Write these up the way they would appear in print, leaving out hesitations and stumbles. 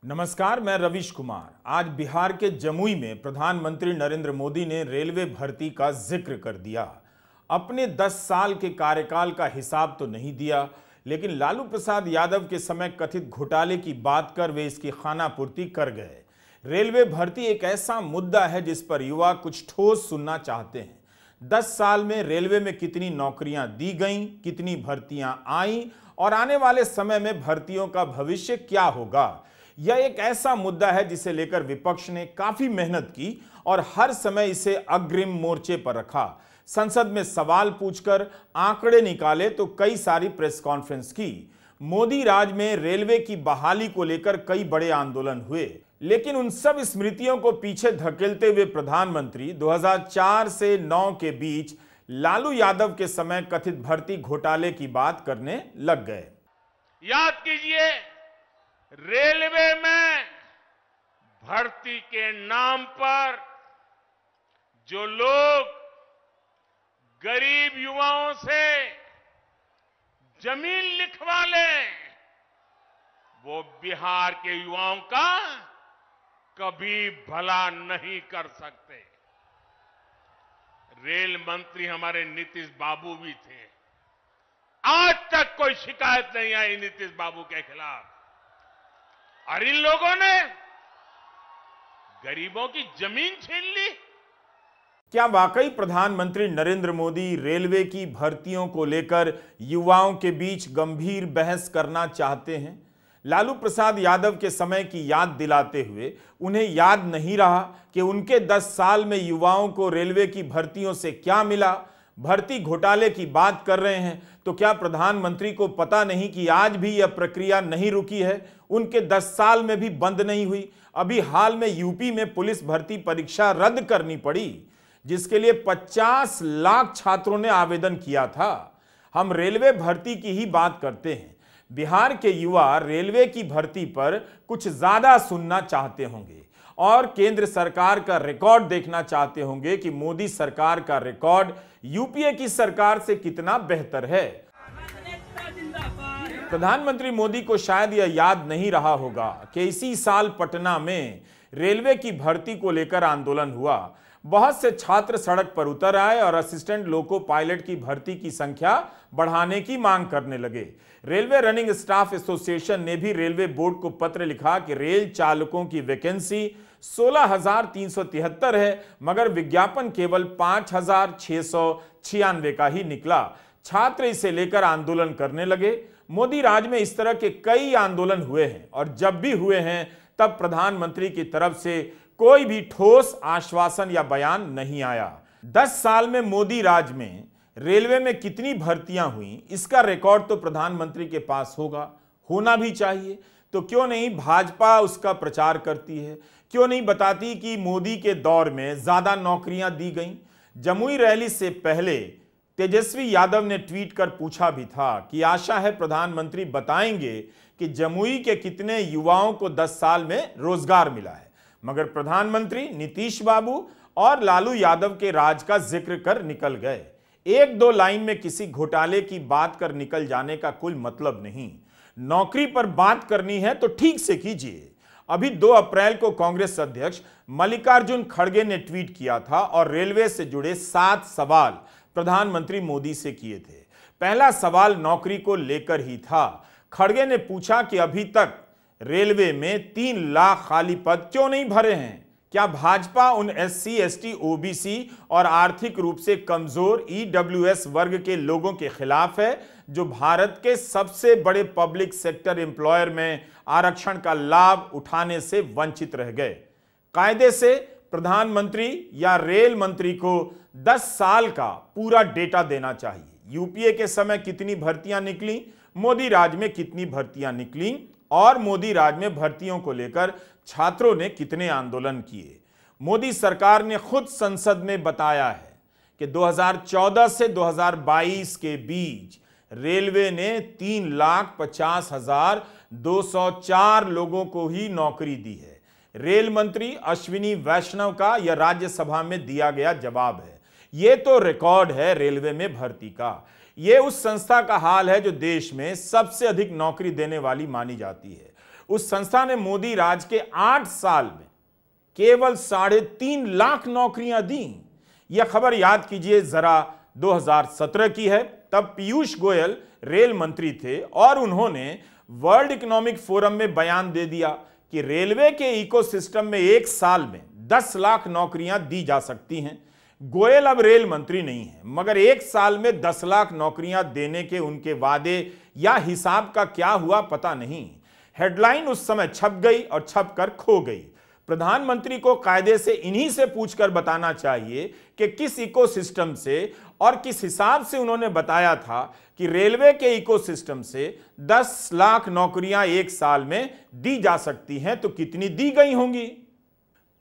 नमस्कार, मैं रविश कुमार। आज बिहार के जमुई में प्रधानमंत्री नरेंद्र मोदी ने रेलवे भर्ती का जिक्र कर दिया। अपने 10 साल के कार्यकाल का हिसाब तो नहीं दिया, लेकिन लालू प्रसाद यादव के समय कथित घोटाले की बात कर वे इसकी खानापूर्ति कर गए। रेलवे भर्ती एक ऐसा मुद्दा है जिस पर युवा कुछ ठोस सुनना चाहते हैं। 10 साल में रेलवे में कितनी नौकरियां दी गईं, कितनी भर्तियां आईं और आने वाले समय में भर्तियों का भविष्य क्या होगा, यह एक ऐसा मुद्दा है जिसे लेकर विपक्ष ने काफी मेहनत की और हर समय इसे अग्रिम मोर्चे पर रखा। संसद में सवाल पूछकर आंकड़े निकाले तो कई सारी प्रेस कॉन्फ्रेंस की। मोदी राज में रेलवे की बहाली को लेकर कई बड़े आंदोलन हुए, लेकिन उन सब स्मृतियों को पीछे धकेलते हुए प्रधानमंत्री 2004 से 9 के बीच लालू यादव के समय कथित भर्ती घोटाले की बात करने लग गए। याद कीजिए, रेलवे में भर्ती के नाम पर जो लोग गरीब युवाओं से जमीन लिखवा लें, वो बिहार के युवाओं का कभी भला नहीं कर सकते। रेल मंत्री हमारे नीतीश बाबू भी थे। आज तक कोई शिकायत नहीं आई नीतीश बाबू के खिलाफ, और इन लोगों ने गरीबों की जमीन छीन ली। क्या वाकई प्रधानमंत्री नरेंद्र मोदी रेलवे की भर्तियों को लेकर युवाओं के बीच गंभीर बहस करना चाहते हैं? लालू प्रसाद यादव के समय की याद दिलाते हुए उन्हें याद नहीं रहा कि उनके 10 साल में युवाओं को रेलवे की भर्तियों से क्या मिला? भर्ती घोटाले की बात कर रहे हैं तो क्या प्रधानमंत्री को पता नहीं कि आज भी यह प्रक्रिया नहीं रुकी है, उनके 10 साल में भी बंद नहीं हुई? अभी हाल में यूपी में पुलिस भर्ती परीक्षा रद्द करनी पड़ी, जिसके लिए 50 लाख छात्रों ने आवेदन किया था। हम रेलवे भर्ती की ही बात करते हैं। बिहार के युवा रेलवे की भर्ती पर कुछ ज्यादा सुनना चाहते होंगे और केंद्र सरकार का रिकॉर्ड देखना चाहते होंगे कि मोदी सरकार का रिकॉर्ड यूपीए की सरकार से कितना बेहतर है। प्रधानमंत्री मोदी को शायद यह याद नहीं रहा होगा कि इसी साल पटना में रेलवे की भर्ती को लेकर आंदोलन हुआ। बहुत से छात्र सड़क पर उतर आए और असिस्टेंट लोको पायलट की भर्ती की संख्या बढ़ाने की मांग करने लगे। रेलवे रनिंग स्टाफ एसोसिएशन ने भी रेलवे बोर्ड को पत्र लिखा कि रेल चालकों की वैकेंसी 16,373 है, मगर विज्ञापन केवल 5,696 का ही निकला। छात्र इसे लेकर आंदोलन करने लगे। मोदी राज में इस तरह के कई आंदोलन हुए हैं और जब भी हुए हैं तब प्रधानमंत्री की तरफ से कोई भी ठोस आश्वासन या बयान नहीं आया। 10 साल में मोदी राज में रेलवे में कितनी भर्तियां हुई, इसका रिकॉर्ड तो प्रधानमंत्री के पास होगा, होना भी चाहिए। तो क्यों नहीं भाजपा उसका प्रचार करती है? क्यों नहीं बताती कि मोदी के दौर में ज्यादा नौकरियां दी गईं? जमुई रैली से पहले तेजस्वी यादव ने ट्वीट कर पूछा भी था कि आशा है प्रधानमंत्री बताएंगे कि जमुई के कितने युवाओं को 10 साल में रोजगार मिला है, मगर प्रधानमंत्री नीतीश बाबू और लालू यादव के राज का जिक्र कर निकल गए। 1-2 लाइन में किसी घोटाले की बात कर निकल जाने का कोई मतलब नहीं। नौकरी पर बात करनी है तो ठीक से कीजिए। अभी 2 अप्रैल को कांग्रेस अध्यक्ष मल्लिकार्जुन खड़गे ने ट्वीट किया था और रेलवे से जुड़े 7 सवाल प्रधानमंत्री मोदी से किए थे। पहला सवाल नौकरी को लेकर ही था। खड़गे ने पूछा कि अभी तक रेलवे में 3 लाख खाली पद क्यों नहीं भरे हैं? क्या भाजपा उन SC, ST, OBC और आर्थिक रूप से कमजोर EWS वर्ग के लोगों के खिलाफ है जो भारत के सबसे बड़े पब्लिक सेक्टर एम्प्लॉयर में आरक्षण का लाभ उठाने से वंचित रह गए? कायदे से प्रधानमंत्री या रेल मंत्री को 10 साल का पूरा डेटा देना चाहिए। यूपीए के समय कितनी भर्तियां निकली, मोदी राज में कितनी भर्तियां निकली और मोदी राज में भर्तियों को लेकर छात्रों ने कितने आंदोलन किए। मोदी सरकार ने खुद संसद में बताया है कि 2014 से 2022 के बीच रेलवे ने 3,50,204 लोगों को ही नौकरी दी है। रेल मंत्री अश्विनी वैष्णव का यह राज्यसभा में दिया गया जवाब है। यह तो रिकॉर्ड है रेलवे में भर्ती का। यह उस संस्था का हाल है जो देश में सबसे अधिक नौकरी देने वाली मानी जाती है। उस संस्था ने मोदी राज के 8 साल में केवल 3.5 लाख नौकरियां दी। यह खबर याद कीजिए जरा 2017 की है। तब पीयूष गोयल रेल मंत्री थे और उन्होंने वर्ल्ड इकोनॉमिक फोरम में बयान दे दिया कि रेलवे के इकोसिस्टम में 1 साल में 10 लाख नौकरियां दी जा सकती हैं। गोयल अब रेल मंत्री नहीं है, मगर 1 साल में 10 लाख नौकरियां देने के उनके वादे या हिसाब का क्या हुआ पता नहीं। हेडलाइन उस समय छप गई और छप कर खो गई। प्रधानमंत्री को कायदे से इन्हीं से पूछकर बताना चाहिए कि किस इकोसिस्टम से और किस हिसाब से उन्होंने बताया था कि रेलवे के इकोसिस्टम से 10 लाख नौकरियां 1 साल में दी जा सकती हैं, तो कितनी दी गई होंगी?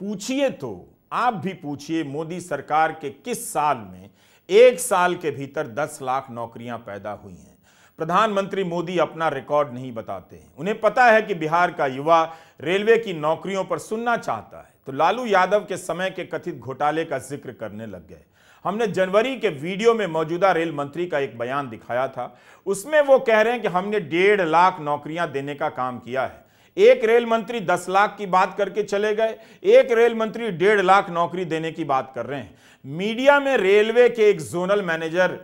पूछिए, तो आप भी पूछिए मोदी सरकार के किस साल में 1 साल के भीतर 10 लाख नौकरियां पैदा हुई हैं। प्रधानमंत्री मोदी अपना रिकॉर्ड नहीं बताते हैं। उन्हें पता है कि बिहार का युवा रेलवे की नौकरियों पर सुनना चाहता है, तो लालू यादव के समय के कथित घोटाले का जिक्र करने लग गए। हमने जनवरी के वीडियो में मौजूदा रेल मंत्री का एक बयान दिखाया था। उसमें वो कह रहे हैं कि हमने 1.5 लाख नौकरियां देने का काम किया है। एक रेल मंत्री 10 लाख की बात करके चले गए, एक रेल मंत्री 1.5 लाख नौकरी देने की बात कर रहे हैं। मीडिया में रेलवे के एक जोनल मैनेजर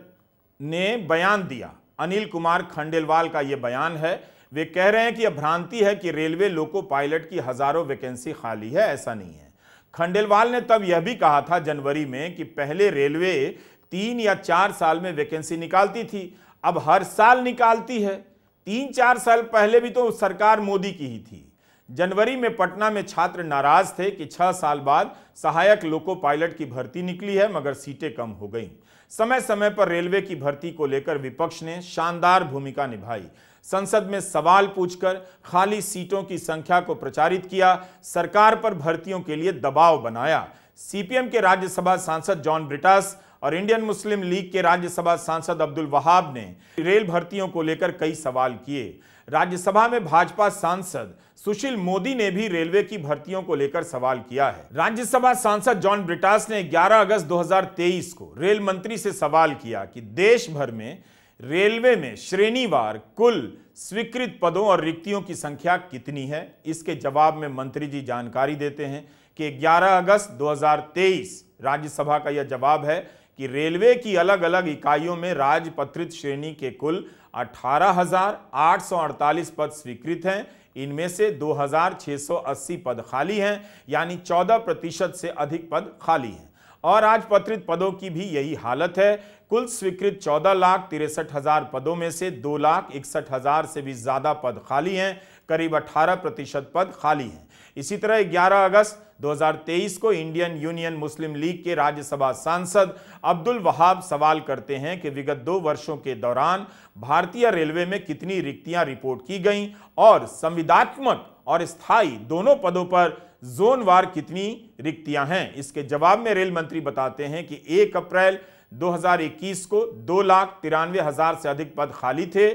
ने बयान दिया, अनिल कुमार खंडेलवाल का यह बयान है। वे कह रहे हैं कि यह भ्रांति है कि रेलवे लोको पायलट की हजारों वैकेंसी खाली है, ऐसा नहीं है। खंडेलवाल ने तब यह भी कहा था जनवरी में कि पहले रेलवे 3 या 4 साल में वैकेंसी निकालती थी, अब हर साल निकालती है। 3-4 साल पहले भी तो सरकार मोदी की ही थी। जनवरी में पटना में छात्र नाराज थे कि 6 साल बाद सहायक लोको पायलट की भर्ती निकली है, मगर सीटें कम हो गईं। समय समय पर रेलवे की भर्ती को लेकर विपक्ष ने शानदार भूमिका निभाई। संसद में सवाल पूछकर खाली सीटों की संख्या को प्रचारित किया, सरकार पर भर्तियों के लिए दबाव बनाया। सीपीएम के राज्यसभा सांसद जॉन ब्रिटास और इंडियन मुस्लिम लीग के राज्यसभा सांसद अब्दुल वहाब ने रेल भर्तियों को लेकर कई सवाल किए। राज्यसभा में भाजपा सांसद सुशील मोदी ने भी रेलवे की भर्तियों को लेकर सवाल किया है। राज्यसभा सांसद जॉन ब्रिटास ने 11 अगस्त 2023 को रेल मंत्री से सवाल किया कि देश भर में रेलवे में श्रेणीवार कुल स्वीकृत पदों और रिक्तियों की संख्या कितनी है। इसके जवाब में मंत्री जी जानकारी देते हैं कि 11 अगस्त 2023 राज्यसभा का यह जवाब है कि रेलवे की अलग अलग इकाइयों में राजपत्रित श्रेणी के कुल 18,848 पद स्वीकृत हैं। इनमें से 2,680 पद खाली हैं, यानी 14% से अधिक पद खाली हैं। और राजपत्रित पदों की भी यही हालत है। कुल स्वीकृत 14,63,000 पदों में से 2,61,000 से भी ज्यादा पद खाली हैं, करीब 18% पद खाली हैं। इसी तरह 11 अगस्त 2023 को इंडियन यूनियन मुस्लिम लीग के राज्यसभा सांसद अब्दुल वहाब सवाल करते हैं कि विगत 2 वर्षों के दौरान भारतीय रेलवे में कितनी रिक्तियां रिपोर्ट की गईं और संविदात्मक और स्थायी दोनों पदों पर जोनवार कितनी रिक्तियां हैं। इसके जवाब में रेल मंत्री बताते हैं कि 1 अप्रैल 2021 को 2,93,000 से अधिक पद खाली थे,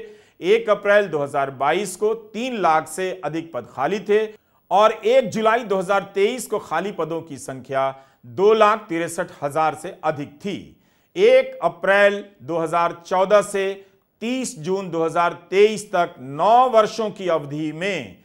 1 अप्रैल 2022 को 3 लाख से अधिक पद खाली थे और 1 जुलाई 2023 को खाली पदों की संख्या 2,63,000 से अधिक थी। 1 अप्रैल 2014 से 30 जून 2023 तक 9 वर्षों की अवधि में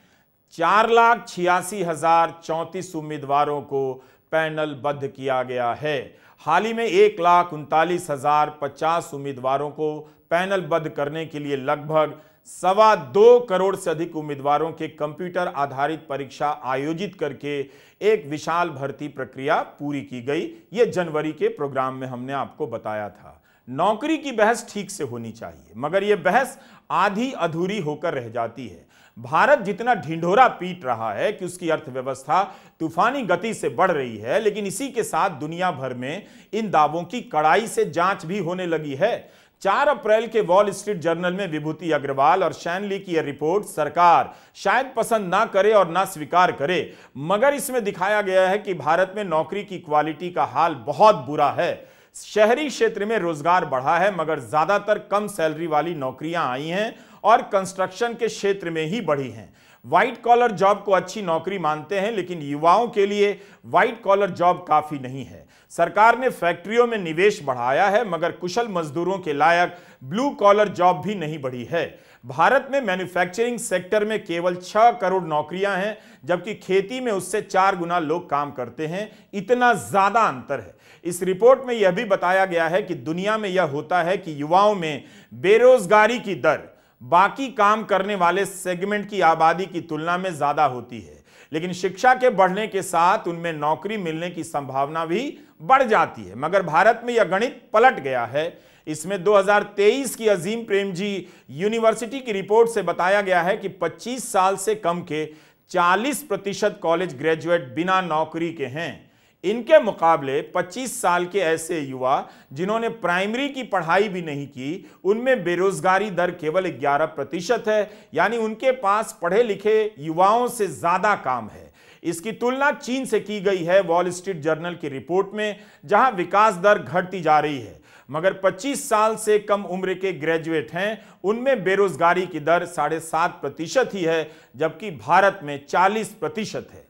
4,86,034 उम्मीदवारों को पैनलबद्ध किया गया है। हाल ही में 1,39,050 उम्मीदवारों को पैनलबद्ध करने के लिए लगभग 2.25 करोड़ से अधिक उम्मीदवारों के कंप्यूटर आधारित परीक्षा आयोजित करके एक विशाल भर्ती प्रक्रिया पूरी की गई। यह जनवरी के प्रोग्राम में हमने आपको बताया था। नौकरी की बहस ठीक से होनी चाहिए, मगर यह बहस आधी अधूरी होकर रह जाती है। भारत जितना ढिंढोरा पीट रहा है कि उसकी अर्थव्यवस्था तूफानी गति से बढ़ रही है, लेकिन इसी के साथ दुनिया भर में इन दावों की कड़ाई से जांच भी होने लगी है। 4 अप्रैल के वॉल स्ट्रीट जर्नल में विभूति अग्रवाल और शैन ली की यह रिपोर्ट सरकार शायद पसंद ना करे और ना स्वीकार करे, मगर इसमें दिखाया गया है कि भारत में नौकरी की क्वालिटी का हाल बहुत बुरा है। शहरी क्षेत्र में रोजगार बढ़ा है, मगर ज्यादातर कम सैलरी वाली नौकरियां आई हैं और कंस्ट्रक्शन के क्षेत्र में ही बढ़ी हैं। व्हाइट कॉलर जॉब को अच्छी नौकरी मानते हैं, लेकिन युवाओं के लिए व्हाइट कॉलर जॉब काफी नहीं है। सरकार ने फैक्ट्रियों में निवेश बढ़ाया है, मगर कुशल मजदूरों के लायक ब्लू कॉलर जॉब भी नहीं बढ़ी है। भारत में मैन्युफैक्चरिंग सेक्टर में केवल 6 करोड़ नौकरियां हैं, जबकि खेती में उससे 4 गुना लोग काम करते हैं। इतना ज्यादा अंतर है। इस रिपोर्ट में यह भी बताया गया है कि दुनिया में यह होता है कि युवाओं में बेरोजगारी की दर बाकी काम करने वाले सेगमेंट की आबादी की तुलना में ज्यादा होती है, लेकिन शिक्षा के बढ़ने के साथ उनमें नौकरी मिलने की संभावना भी बढ़ जाती है। मगर भारत में यह गणित पलट गया है। इसमें 2023 की अजीम प्रेमजी यूनिवर्सिटी की रिपोर्ट से बताया गया है कि 25 साल से कम के 40% कॉलेज ग्रेजुएट बिना नौकरी के हैं। इनके मुकाबले 25 साल के ऐसे युवा जिन्होंने प्राइमरी की पढ़ाई भी नहीं की, उनमें बेरोजगारी दर केवल 11% है, यानी उनके पास पढ़े लिखे युवाओं से ज्यादा काम है। इसकी तुलना चीन से की गई है वॉल स्ट्रीट जर्नल की रिपोर्ट में, जहां विकास दर घटती जा रही है, मगर 25 साल से कम उम्र के ग्रेजुएट हैं, उनमें बेरोजगारी की दर 7.5% ही है, जबकि भारत में 40% है।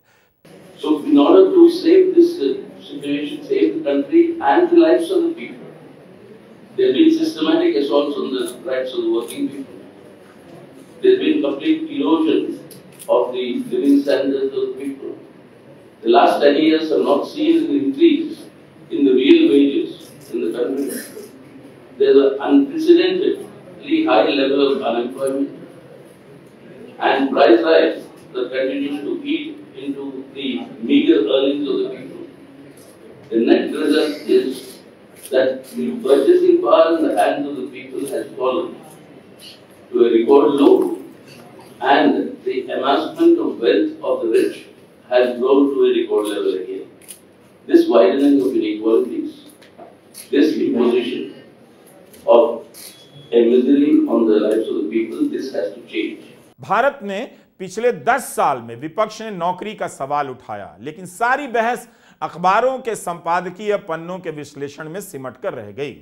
So in order to save this situation, save the country and the lives of the people, there have been systematic assaults on the rights of the working people. There has been complete erosion of the living standards of the people. The last 10 years have not seen an increase in the real wages in the country. There is an unprecedentedly high level of unemployment and price rise that continues to eat into the meager earnings of the people. The net result is that the purchasing power in the hands of the people has fallen to a record low, and the amassment of wealth of the rich has grown to a record level again. This widening of inequalities, this imposition of a misery on the lives of the people, this has to change. Bharat ने पिछले 10 साल में विपक्ष ने नौकरी का सवाल उठाया, लेकिन सारी बहस अखबारों के संपादकीय पन्नों के विश्लेषण में सिमट कर रह गई।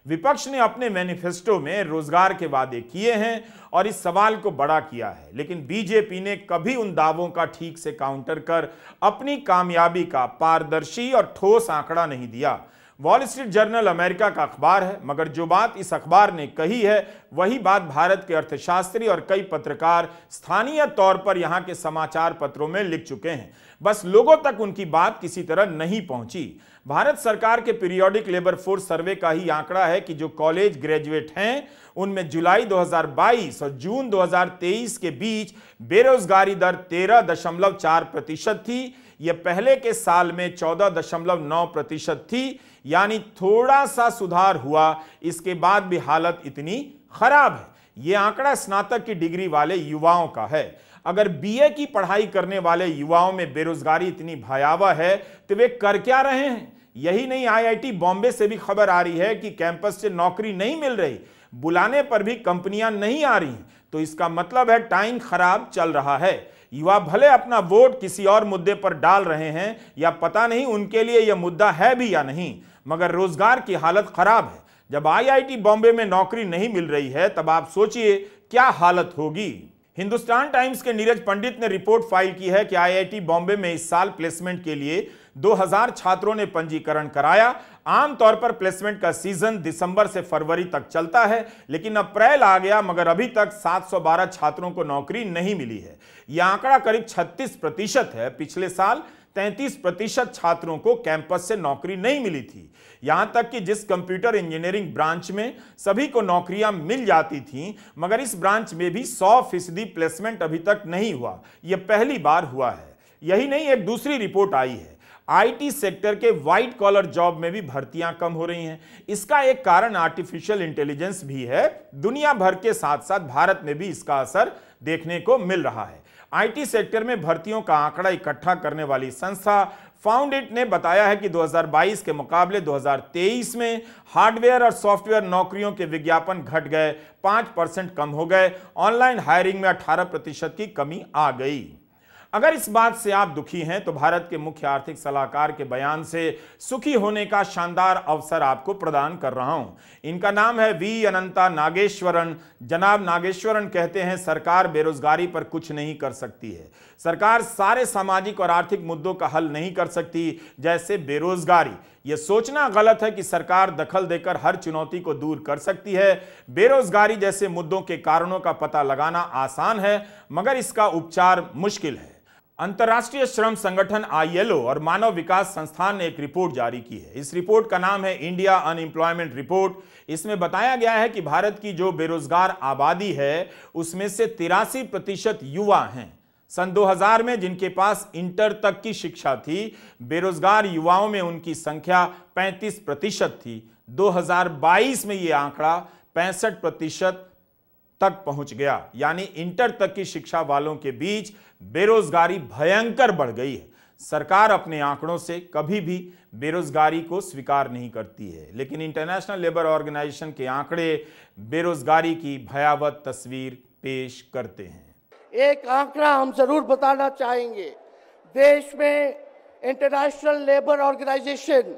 विपक्ष ने अपने मैनिफेस्टो में रोजगार के वादे किए हैं और इस सवाल को बड़ा किया है, लेकिन बीजेपी ने कभी उन दावों का ठीक से काउंटर कर अपनी कामयाबी का पारदर्शी और ठोस आंकड़ा नहीं दिया। वॉल स्ट्रीट जर्नल अमेरिका का अखबार है, मगर जो बात इस अखबार ने कही है वही बात भारत के अर्थशास्त्री और कई पत्रकार स्थानीय तौर पर यहां के समाचार पत्रों में लिख चुके हैं। बस लोगों तक उनकी बात किसी तरह नहीं पहुंची। भारत सरकार के पीरियोडिक लेबर फोर्स सर्वे का ही आंकड़ा है कि जो कॉलेज ग्रेजुएट हैं उनमें जुलाई 2022 और जून 2023 के बीच बेरोजगारी दर 13.4% थी। यह पहले के साल में 14.9% थी, यानी थोड़ा सा सुधार हुआ। इसके बाद भी हालत इतनी खराब है। यह आंकड़ा स्नातक की डिग्री वाले युवाओं का है। अगर बीए की पढ़ाई करने वाले युवाओं में बेरोजगारी इतनी भयावह है तो वे कर क्या रहे हैं? यही नहीं, आईआईटी बॉम्बे से भी खबर आ रही है कि कैंपस से नौकरी नहीं मिल रही, बुलाने पर भी कंपनियां नहीं आ रही। तो इसका मतलब है टाइम खराब चल रहा है। युवा भले अपना वोट किसी और मुद्दे पर डाल रहे हैं या पता नहीं उनके लिए यह मुद्दा है भी या नहीं, मगर रोजगार की हालत खराब है। जब आईआईटी बॉम्बे में नौकरी नहीं मिल रही है तब आप सोचिए क्या हालत होगी। हिंदुस्तान टाइम्स के नीरज पंडित ने रिपोर्ट फाइल की है कि आईआईटी बॉम्बे में इस साल प्लेसमेंट के लिए 2000 छात्रों ने पंजीकरण कराया। आमतौर पर प्लेसमेंट का सीजन दिसंबर से फरवरी तक चलता है, लेकिन अप्रैल आ गया मगर अभी तक 712 छात्रों को नौकरी नहीं मिली है। यह आंकड़ा करीब 36% है। पिछले साल 33% छात्रों को कैंपस से नौकरी नहीं मिली थी। यहां तक कि जिस कंप्यूटर इंजीनियरिंग ब्रांच में सभी को नौकरियां मिल जाती थीं, मगर इस ब्रांच में भी 100% प्लेसमेंट अभी तक नहीं हुआ। यह पहली बार हुआ है। यही नहीं, एक दूसरी रिपोर्ट आई है, आईटी सेक्टर के व्हाइट कॉलर जॉब में भी भर्तियां कम हो रही हैं। इसका एक कारण आर्टिफिशियल इंटेलिजेंस भी है। दुनिया भर के साथ साथ भारत में भी इसका असर देखने को मिल रहा है। आईटी सेक्टर में भर्तियों का आंकड़ा इकट्ठा करने वाली संस्था फाउंडेट ने बताया है कि 2022 के मुकाबले 2023 में हार्डवेयर और सॉफ्टवेयर नौकरियों के विज्ञापन घट गए, 5% कम हो गए। ऑनलाइन हायरिंग में 18% की कमी आ गई। अगर इस बात से आप दुखी हैं तो भारत के मुख्य आर्थिक सलाहकार के बयान से सुखी होने का शानदार अवसर आपको प्रदान कर रहा हूं। इनका नाम है वी अनंता नागेश्वरन। जनाब नागेश्वरन कहते हैं, सरकार बेरोजगारी पर कुछ नहीं कर सकती है। सरकार सारे सामाजिक और आर्थिक मुद्दों का हल नहीं कर सकती, जैसे बेरोजगारी। यह सोचना गलत है कि सरकार दखल देकर हर चुनौती को दूर कर सकती है। बेरोजगारी जैसे मुद्दों के कारणों का पता लगाना आसान है, मगर इसका उपचार मुश्किल है। अंतर्राष्ट्रीय श्रम संगठन ILO और मानव विकास संस्थान ने एक रिपोर्ट जारी की है। इस रिपोर्ट का नाम है इंडिया अनएम्प्लॉयमेंट रिपोर्ट। इसमें बताया गया है कि भारत की जो बेरोजगार आबादी है उसमें से 83% युवा हैं। सन 2000 में जिनके पास इंटर तक की शिक्षा थी, बेरोजगार युवाओं में उनकी संख्या 35% थी। 2022 में यह आंकड़ा 65% तक पहुंच गया, यानी इंटर तक की शिक्षा वालों के बीच बेरोजगारी भयंकर बढ़ गई है। सरकार अपने आंकड़ों से कभी भी बेरोजगारी को स्वीकार नहीं करती है, लेकिन इंटरनेशनल लेबर ऑर्गेनाइजेशन के आंकड़े बेरोजगारी की भयावह तस्वीर पेश करते हैं। एक आंकड़ा हम जरूर बताना चाहेंगे। देश में इंटरनेशनल लेबर ऑर्गेनाइजेशन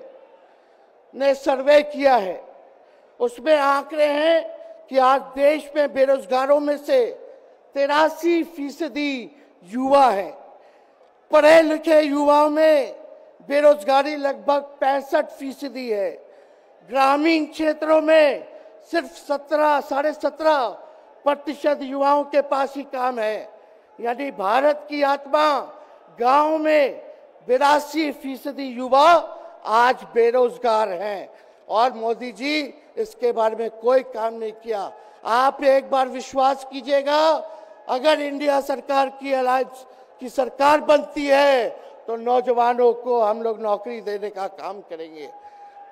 ने सर्वे किया है, उसमें आंकड़े हैं कि आज देश में बेरोजगारों में से 83% युवा हैं। पढ़े लिखे युवाओं में बेरोजगारी लगभग 65% है। ग्रामीण क्षेत्रों में सिर्फ 17.5% युवाओं के पास ही काम है। यानी भारत की आत्मा गांव में 82% युवा आज बेरोजगार हैं और मोदी जी इसके बारे में कोई काम नहीं किया। आप एक बार विश्वास कीजिएगा, अगर इंडिया सरकार की अलायंस की सरकार बनती है तो नौजवानों को हम लोग नौकरी देने का काम करेंगे,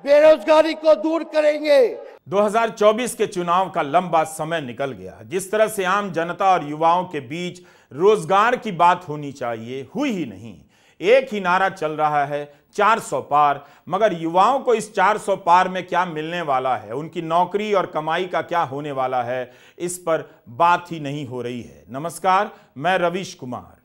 बेरोजगारी को दूर करेंगे। 2024 के चुनाव का लंबा समय निकल गया। जिस तरह से आम जनता और युवाओं के बीच रोजगार की बात होनी चाहिए, हुई ही नहीं। एक ही नारा चल रहा है, 400 पार, मगर युवाओं को इस 400 पार में क्या मिलने वाला है, उनकी नौकरी और कमाई का क्या होने वाला है, इस पर बात ही नहीं हो रही है। नमस्कार, मैं रवीश कुमार।